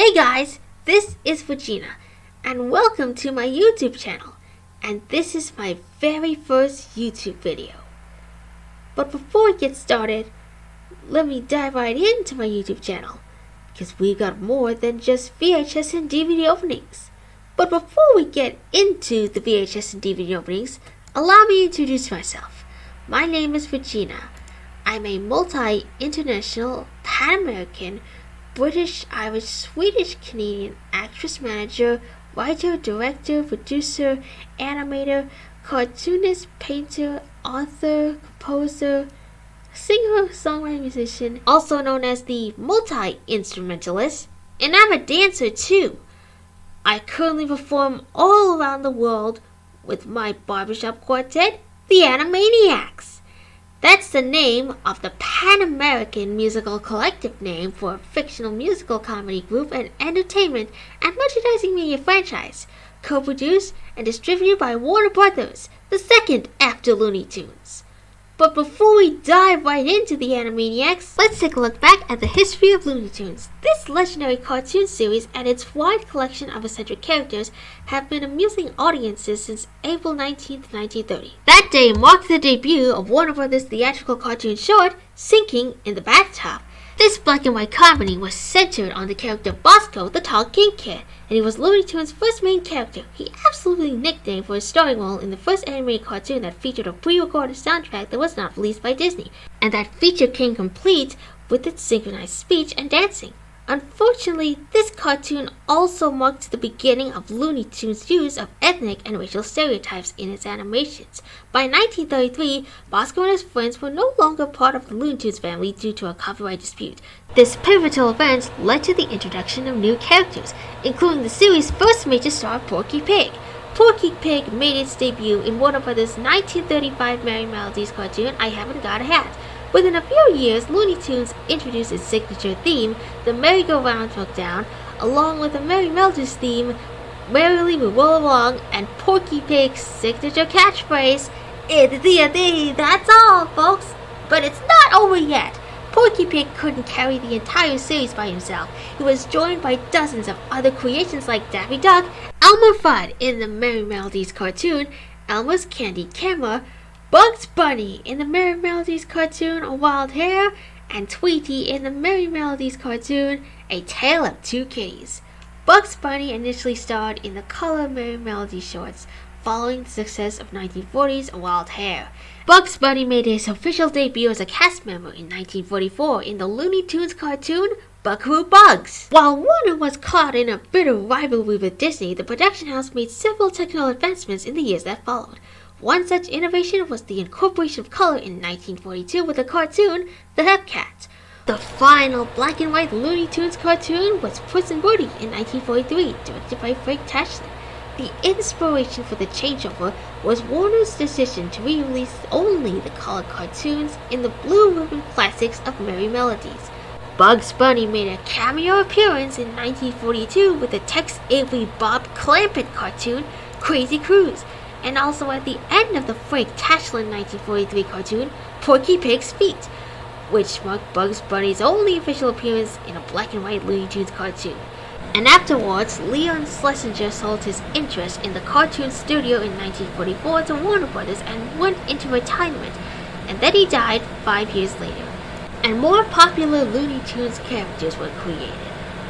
Hey guys, this is Regina, and welcome to my YouTube channel, and this is my very first YouTube video. But before we get started, let me dive right into my YouTube channel, because we got more than just VHS and DVD openings. But before we get into the VHS and DVD openings, allow me to introduce myself. My name is Regina. I'm a multi-international, Pan-American, British, Irish, Swedish, Canadian actress, manager, writer, director, producer, animator, cartoonist, painter, author, composer, singer, songwriter, musician, also known as the multi-instrumentalist, and I'm a dancer too. I currently perform all around the world with my barbershop quartet, the Animaniacs. That's the name of the Pan-American musical collective name for a fictional musical comedy group and entertainment and merchandising media franchise, co-produced and distributed by Warner Brothers, the second after Looney Tunes. But before we dive right into the Animaniacs, let's take a look back at the history of Looney Tunes. This legendary cartoon series and its wide collection of eccentric characters have been amusing audiences since April 19, 1930. That day marked the debut of Warner Brothers' theatrical cartoon short, Sinking in the Bathtub. This black and white comedy was centered on the character Bosko, the tall king kid, and he was Looney Tunes' first main character. He absolutely nicknamed for his starring role in the first animated cartoon that featured a pre-recorded soundtrack that was not released by Disney, and that feature came complete with its synchronized speech and dancing. Unfortunately, this cartoon also marked the beginning of Looney Tunes' use of ethnic and racial stereotypes in its animations. By 1933, Bosko and his friends were no longer part of the Looney Tunes family due to a copyright dispute. This pivotal event led to the introduction of new characters, including the series' first major star, Porky Pig. Porky Pig made its debut in Warner Brothers' 1935 Merrie Melodies cartoon, I Haven't Got a Hat. Within a few years, Looney Tunes introduced its signature theme, the Merry-Go-Round Broke Down, along with the Merrie Melodies theme, Merrily We Roll Along, and Porky Pig's signature catchphrase, "It's that's all, folks." But it's not over yet. Porky Pig couldn't carry the entire series by himself. He was joined by dozens of other creations like Daffy Duck, Elmer Fudd in the Merrie Melodies cartoon, Elmer's Candy Camera, Bugs Bunny in the Merrie Melodies cartoon, Wild Hare, and Tweety in the Merrie Melodies cartoon, A Tale of Two Kitties. Bugs Bunny initially starred in the color Merrie Melodies shorts, following the success of 1940's Wild Hare. Bugs Bunny made his official debut as a cast member in 1944 in the Looney Tunes cartoon, Buckaroo Bugs. While Warner was caught in a bitter rivalry with Disney, the production house made several technical advancements in the years that followed. One such innovation was the incorporation of color in 1942 with the cartoon, The Hepcat. The final black and white Looney Tunes cartoon was Friz and Buddy in 1943, directed by Frank Tashlin. The inspiration for the changeover was Warner's decision to re-release only the colored cartoons in the Blue Ribbon Classics of Merrie Melodies. Bugs Bunny made a cameo appearance in 1942 with the Tex Avery Bob Clampett cartoon, Crazy Cruise, and also at the end of the Frank Tashlin 1943 cartoon, Porky Pig's Feet, which marked Bugs Bunny's only official appearance in a black and white Looney Tunes cartoon. And afterwards, Leon Schlesinger sold his interest in the cartoon studio in 1944 to Warner Brothers and went into retirement, and then he died 5 years later. And more popular Looney Tunes characters were created,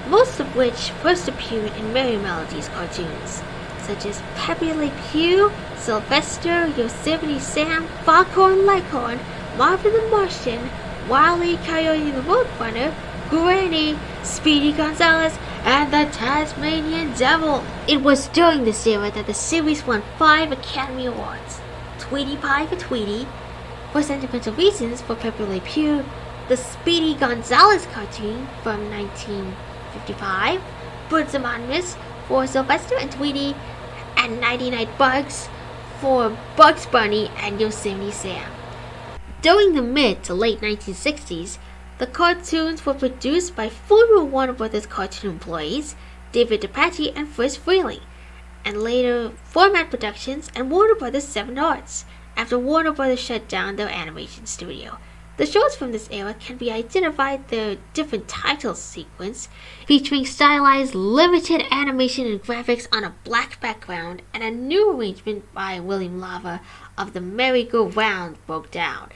most of which first appeared in Merrie Melodies cartoons, such as Pepe Le Pew, Sylvester, Yosemite Sam, Foghorn Leghorn, Marvin the Martian, Wile E. Coyote the Roadrunner, Granny, Speedy Gonzales, and the Tasmanian Devil. It was during this era that the series won 5 Academy Awards. Tweety Pie for Tweety, for Sentimental Reasons for Pepe Le Pew, the Speedy Gonzales cartoon from 1955, Birds Anonymous for Sylvester and Tweety, and 99 Bugs for Bugs Bunny and Yosemite Sam. During the mid to late 1960s, the cartoons were produced by former Warner Brothers cartoon employees David DePatie and Friz Freleng, and later Format Productions and Warner Brothers 7 Arts, after Warner Brothers shut down their animation studio. The shorts from this era can be identified their different title sequence, featuring stylized limited animation and graphics on a black background, and a new arrangement by William Lava of the merry-go-round broke down,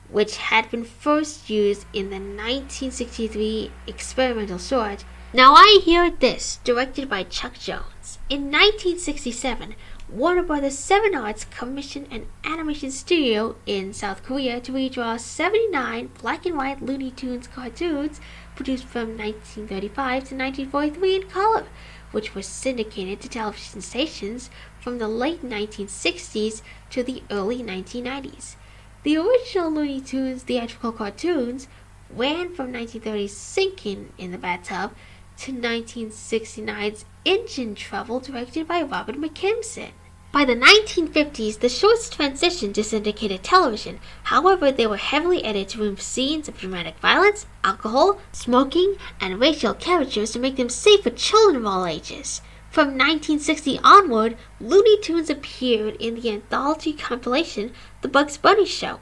which had been first used in the 1963 experimental short Now I Hear This, directed by Chuck Jones. In 1967, Warner Bros. 7 Arts commissioned an animation studio in South Korea to redraw 79 black and white Looney Tunes cartoons produced from 1935 to 1943 in color, which were syndicated to television stations from the late 1960s to the early 1990s. The original Looney Tunes theatrical cartoons ran from 1930's Sinkin' in the Bathtub to 1969's Engine Trouble, directed by Robert McKimson. By the 1950s, the shorts transitioned to syndicated television. However, they were heavily edited to remove scenes of dramatic violence, alcohol, smoking, and racial caricatures to make them safe for children of all ages. From 1960 onward, Looney Tunes appeared in the anthology compilation The Bugs Bunny Show,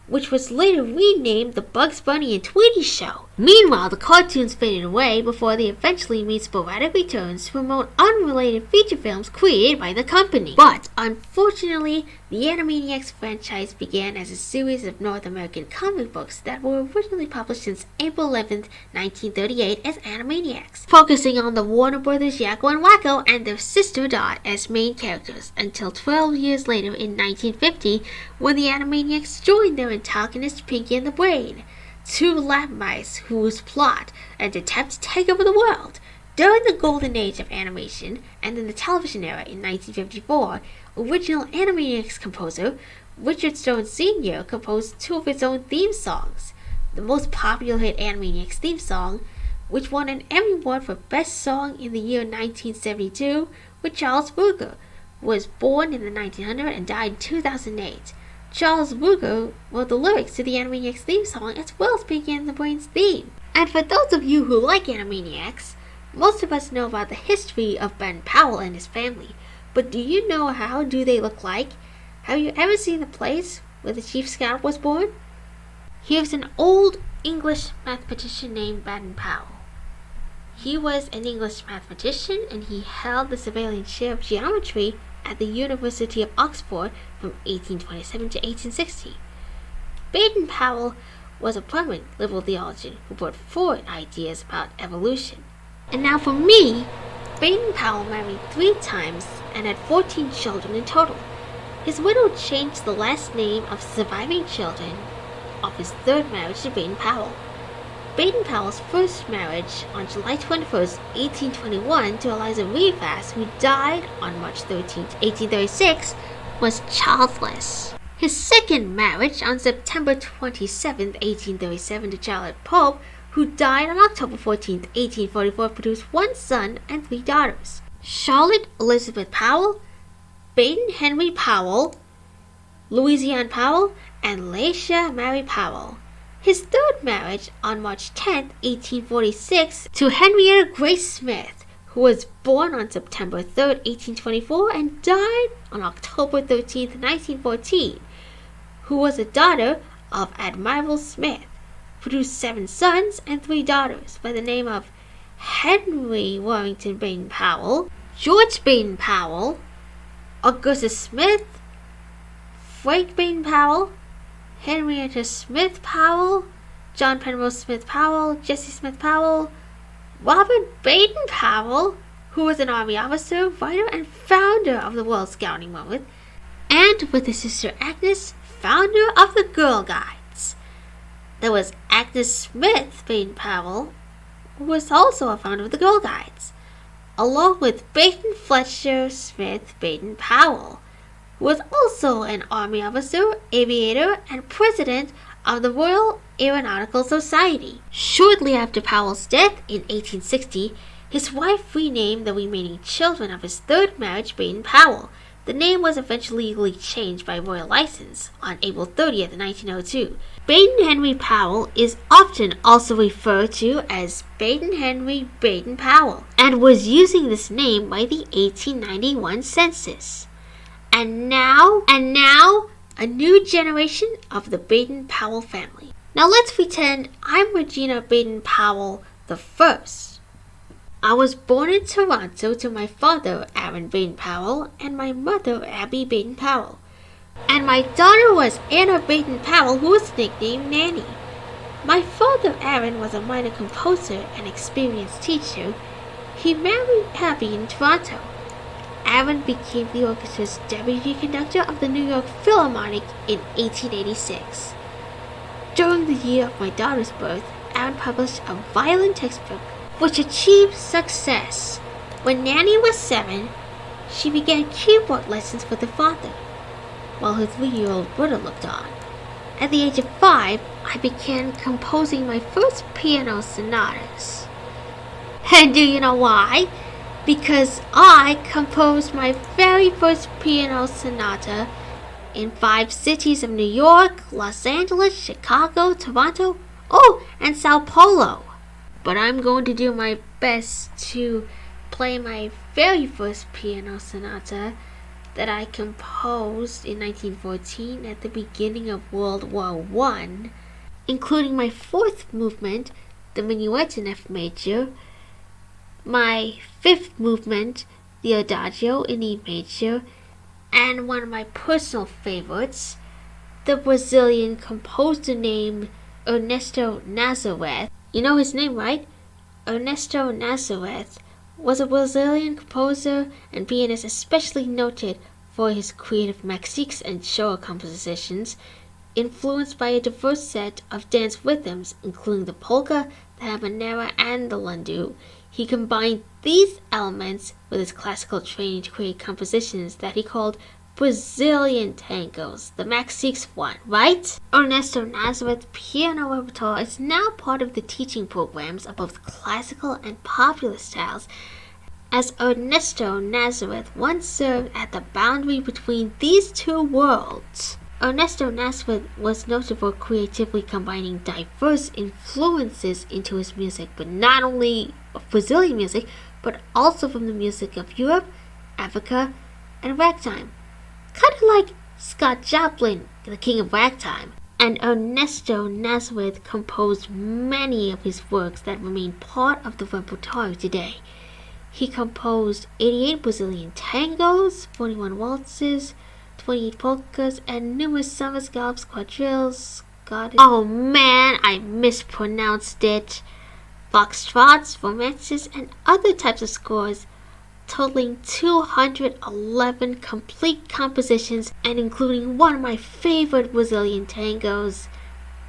which was later renamed The Bugs Bunny and Tweety Show. Meanwhile, the cartoons faded away before they eventually made sporadic returns to promote unrelated feature films created by the company. But, unfortunately, the Animaniacs franchise began as a series of North American comic books that were originally published since April 11, 1938 as Animaniacs, focusing on the Warner Brothers Yakko and Wakko and their sister Dot as main characters, until 12 years later in 1950, when the Animaniacs joined their antagonist Pinky and the Brain, two lab mice whose plot and attempt to take over the world. During the golden age of animation and in the television era in 1954, original Animaniacs composer Richard Stone Sr. composed two of his own theme songs. The most popular hit Animaniacs theme song, which won an Emmy Award for Best Song in the year 1972, with Charles Ruger, who was born in the 1900s and died in 2008. Charles Ruger wrote the lyrics to the Animaniacs theme song as well as Pinky and the Brain's theme. And for those of you who like Animaniacs, most of us know about the history of Ben Powell and his family, but do you know how do they look like? Have you ever seen the place where the Chief Scout was born? Here's an old English mathematician named Baden Powell. He was an English mathematician and he held the surveillance chair of geometry at the University of Oxford from 1827 to 1860. Baden Powell was a prominent liberal theologian who brought forward ideas about evolution. And now for me, Baden Powell married 3 times and had 14 children in total. His widow changed the last name of surviving children of his 3rd marriage to Baden Powell. Baden Powell's first marriage on July 21st, 1821 to Eliza Rivas, who died on March 13, 1836, was childless. His second marriage on September 27, 1837 to Charlotte Pope, who died on October 14, 1844, produced 1 son and 3 daughters: Charlotte Elizabeth Powell, Baden Henry Powell, Louisiane Powell, and Laisha Mary Powell. His 3rd marriage on March 10, 1846 to Henrietta Grace Smith, who was born on September 3, 1824 and died on October 13, 1914, who was a daughter of Admiral Smith, produced 7 sons and 3 daughters by the name of Henry Warrington Baden Powell, George Baden Powell, Augustus Smith, Frank Baden Powell, Henrietta Smith Powell, John Penrose Smith Powell, Jesse Smith Powell, Robert Baden Powell, who was an Army officer, writer, and founder of the World Scouting Movement, and with his sister Agnes, founder of the Girl Guides. There was Agnes Smith Baden Powell, who was also a founder of the Girl Guides, along with Baden Fletcher Smith Baden Powell, who was also an Army officer, aviator, and president of the Royal Aeronautical Society. Shortly after Powell's death in 1860, his wife renamed the remaining children of his 3rd marriage Baden Powell. The name was eventually legally changed by royal license on April 30th, 1902. Baden Henry Powell is often also referred to as Baden Henry Baden Powell, and was using this name by the 1891 census. And now, a new generation of the Baden Powell family. Now let's pretend I'm Regina Baden Powell the first. I was born in Toronto to my father, Aaron Baden Powell, and my mother, Abby Baden Powell. And my daughter was Anna Baden Powell, who was nicknamed Nanny. My father, Aaron, was a minor composer and experienced teacher. He married Abby in Toronto. Aaron became the orchestra's deputy conductor of the New York Philharmonic in 1886. During the year of my daughter's birth, Aaron published a violin textbook which achieved success. When Nanny was 7, she began keyboard lessons with her father, while her 3-year-old brother looked on. At the age of 5, I began composing my first piano sonatas. And do you know why? Because I composed my very first piano sonata in 5 cities of New York, Los Angeles, Chicago, Toronto, and Sao Paulo. But I'm going to do my best to play my very first piano sonata that I composed in 1914 at the beginning of World War I, including my 4th movement, the Minuet in F major, my 5th movement, the Adagio in E major, and one of my personal favorites, the Brazilian composer named Ernesto Nazareth. You know his name, right? Ernesto Nazareth was a Brazilian composer and pianist especially noted for his creative mexiques and show compositions, influenced by a diverse set of dance rhythms, including the polka, the habanera, and the lundu. He combined these elements with his classical training to create compositions that he called Brazilian tangos, the Mexiques one, right? Ernesto Nazareth's piano repertoire is now part of the teaching programs of both classical and popular styles, as Ernesto Nazareth once served at the boundary between these two worlds. Ernesto Nazareth was noted for creatively combining diverse influences into his music, but not only of Brazilian music, but also from the music of Europe, Africa, and ragtime. Kind of like Scott Joplin, the king of ragtime. And Ernesto Nazareth composed many of his works that remain part of the repertoire today. He composed 88 Brazilian tangos, 41 waltzes, 28 polkas, and numerous summer galops, quadrilles, oh man, I mispronounced it, foxtrots, romances, and other types of scores, totaling 211 complete compositions and including one of my favorite Brazilian tangos,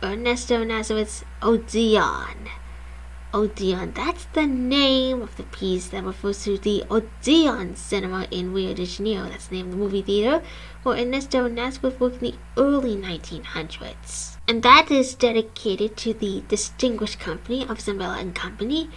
Ernesto Nazareth's Odeon. Odeon, that's the name of the piece that refers to the Odeon Cinema in Rio de Janeiro. That's the name of the movie theater where Ernesto Nazareth worked in the early 1900s. And that is dedicated to the distinguished company of Zambella and Company,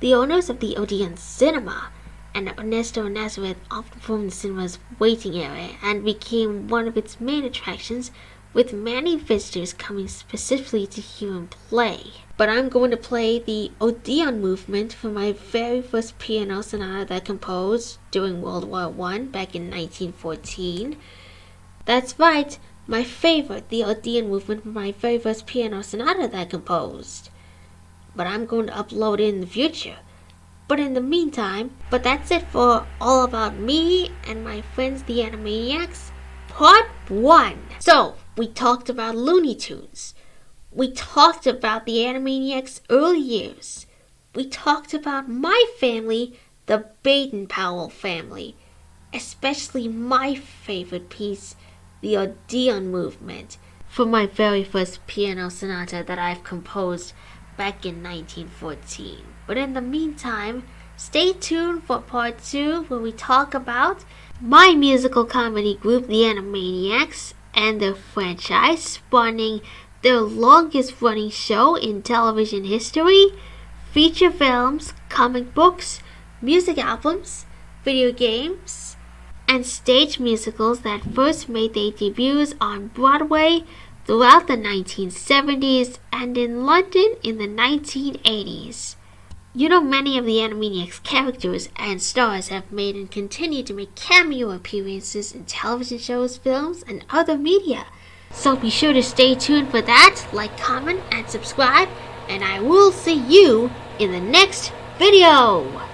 the owners of the Odeon Cinema. And Ernesto Nazareth often performed in the cinema's waiting area and became one of its main attractions, with many visitors coming specifically to hear him play. But I'm going to play the Odeon movement for my very first piano sonata that I composed during World War I back in 1914. That's right, my favorite, the Odeon movement for my very first piano sonata that I composed. But I'm going to upload it in the future. But in the meantime, that's it for All About Me and My Friends the Animaniacs, Part 1. So, we talked about Looney Tunes. We talked about the Animaniacs' early years. We talked about my family, the Baden Powell family. Especially my favorite piece, the Odeon movement, for my very first piano sonata that I've composed back in 1914. But in the meantime, stay tuned for Part 2 where we talk about my musical comedy group, the Animaniacs, and their franchise spawning their longest running show in television history, feature films, comic books, music albums, video games, and stage musicals that first made their debuts on Broadway throughout the 1970s and in London in the 1980s. You know, many of the Animaniacs characters and stars have made and continue to make cameo appearances in television shows, films, and other media. So be sure to stay tuned for that, like, comment, and subscribe, and I will see you in the next video!